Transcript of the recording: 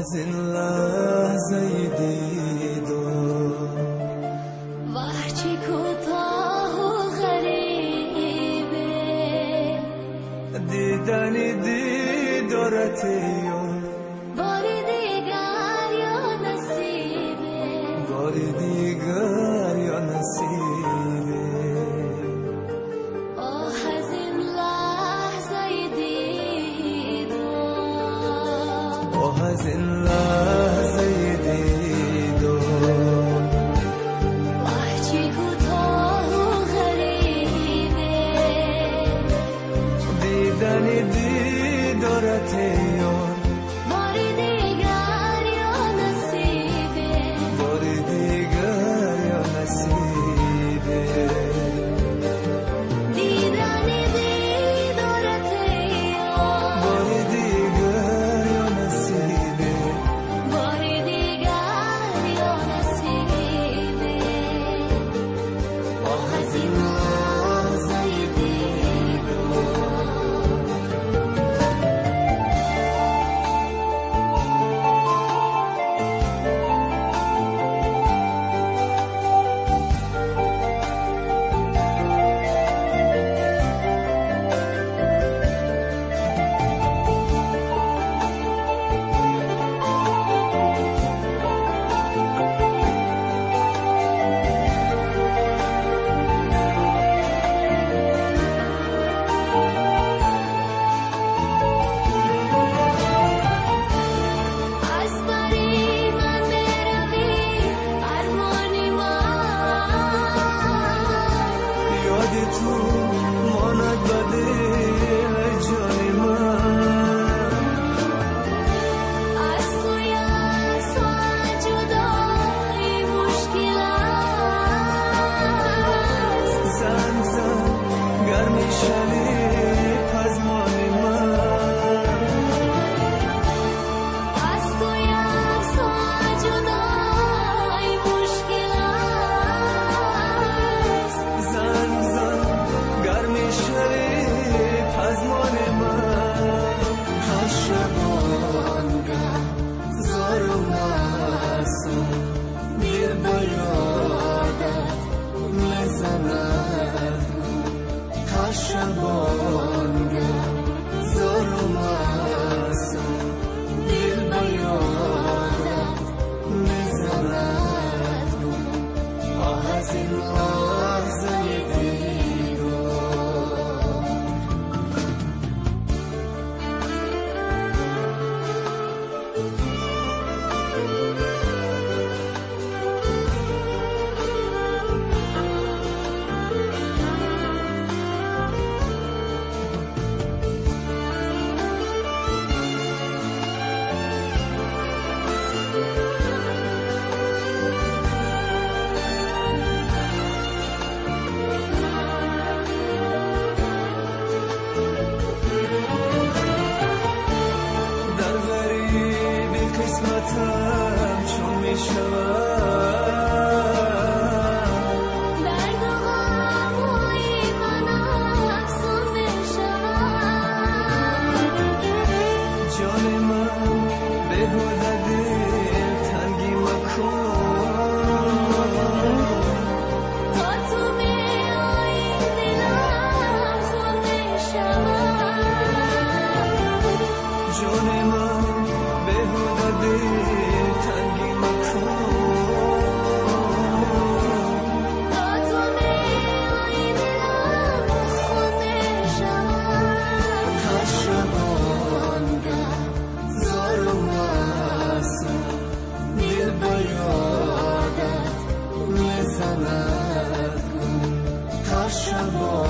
از این لحظه دیدار وحچی کوتاه و غریبه دیدنی دیدارت یار باری دیگر یا نصیبه باری دیگر یا نصیبه آه از این لحظه دیدار آه از این لحظه دیدار وحچی کوتاه و غریبه دیدنی دیدارت یار باری دیگر یا نصیبه باری دیگر یا نصیبه دیدنی دیدارت یار باری دیگر یا نصیبه باری دیگر یا نصیبه آه از این لحظه دیدار از بری من بروی ارمانی من یاد تو ماند بده جان من از توی ساعت جدایی مشکل است زن زن گرمی شلی پزمان من از توی ساعت جدایی مشکل است زن زن گرمی شلی پزمان من هر شبانگه زار و معصوم دل با یادت میزند هر شبانگه زار و معصوم دل با یادت میزند آه از این لحظه دیدار در غریبی قسمتم چون میشود درد و غمهای من افزون میشود جان من بهوده دل تنگی مکن تا تو میایی دلم خون میشود جان من بهوده دل تنگی مکن تا تو میایی دلم خون میشود هر شبانگه زار و معصوم دل با یادت میزند هر شبانگه